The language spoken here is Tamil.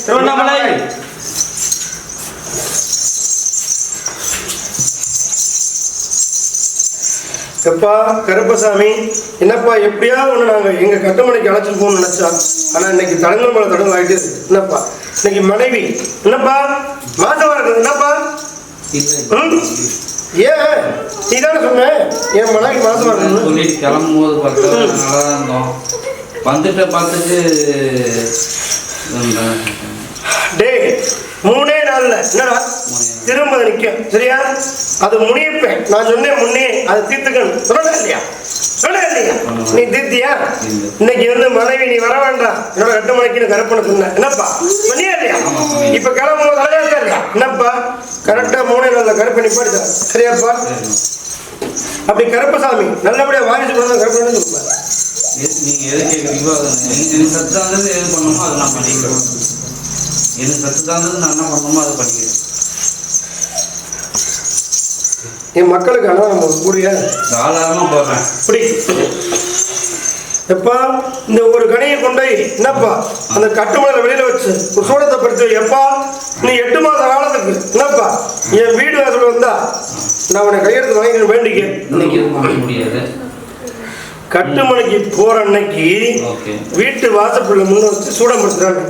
திருவண்ணாமலை எப்பா கருப்பசாமி, என்னப்பா எப்படியா ஒன்று நாங்கள் எங்கள் கட்டுமனைக்கு அழைச்சிட்டு போகணும்னு நினச்சா, ஆனால் இன்னைக்கு தடங்கள் மேலே தடங்கள் ஆகிட்டு என்னப்பா இன்னைக்கு மனைவி என்னப்பா மாசமா இருக்குது என்னப்பா? ஏன் நீ தானே சொன்ன என் மனைவி மாசமா இருக்குது சொல்லிட்டு கிளம்பும் போது பார்த்தா நல்லா தான் இருந்தோம். வந்துட்டு பார்த்துட்டு டே 3 நாள்ல என்னடா திரும்ப நிற்கும் சரியா? அது முடிப்பேன் நான் சொன்னேன் முன்னே அதை தீர்த்துக்கணும் சொல்ல இல்லையா? சொல்ல இல்லையா? நீ தீர்த்தியா? இன்னைக்கு வந்து மனைவி நீ வர வேண்டாம் என்னோட 8 மணிக்கு கருப்பனை சொன்ன என்னப்பா சொன்னியா இல்லையா? இப்ப கிளம்பும் தலையா இல்லையா? என்னப்பா கரெக்டா 3 நாள்ல கருப்பை நிப்பாடுதா சரியாப்பா? அப்படி கருப்பசாமி நல்லபடியா வாரிசு பண்ண கருப்பன்னு சொல்லுவாங்க. நீங்க எது கேட்குறீங்களோ எனக்கு சத்து தாண்டது எது பண்ணணுமோ அதை நான் பண்ணிக்கிறேன். எனக்கு சத்து தாண்டது நான் என்ன பண்ணணுமோ அதை பண்ணிக்கிறேன். என் மக்களுக்கு ஆனால் நம்ம கூடிய தாராளமாக போடுறேன். இப்படி எப்பா இந்த ஒரு கனியை கொண்டு என்னப்பா அந்த கட்டுமலையில வெளியில வச்சு ஒரு சூடத்தை படுத்து எப்பா நீ 8 மாத காலத்துக்கு என்னப்பா என் வீடு வாசல் வந்தா நான் உன்னை கையெழுத்து வாங்கிக்க வேண்டிக்க. இன்னைக்கு பண்ண முடியாது. கட்டுமலைக்கு போற அன்னைக்கு வீட்டு வாசப்புள்ள முன்ன வச்சு சூடம் படுத்துறாங்க.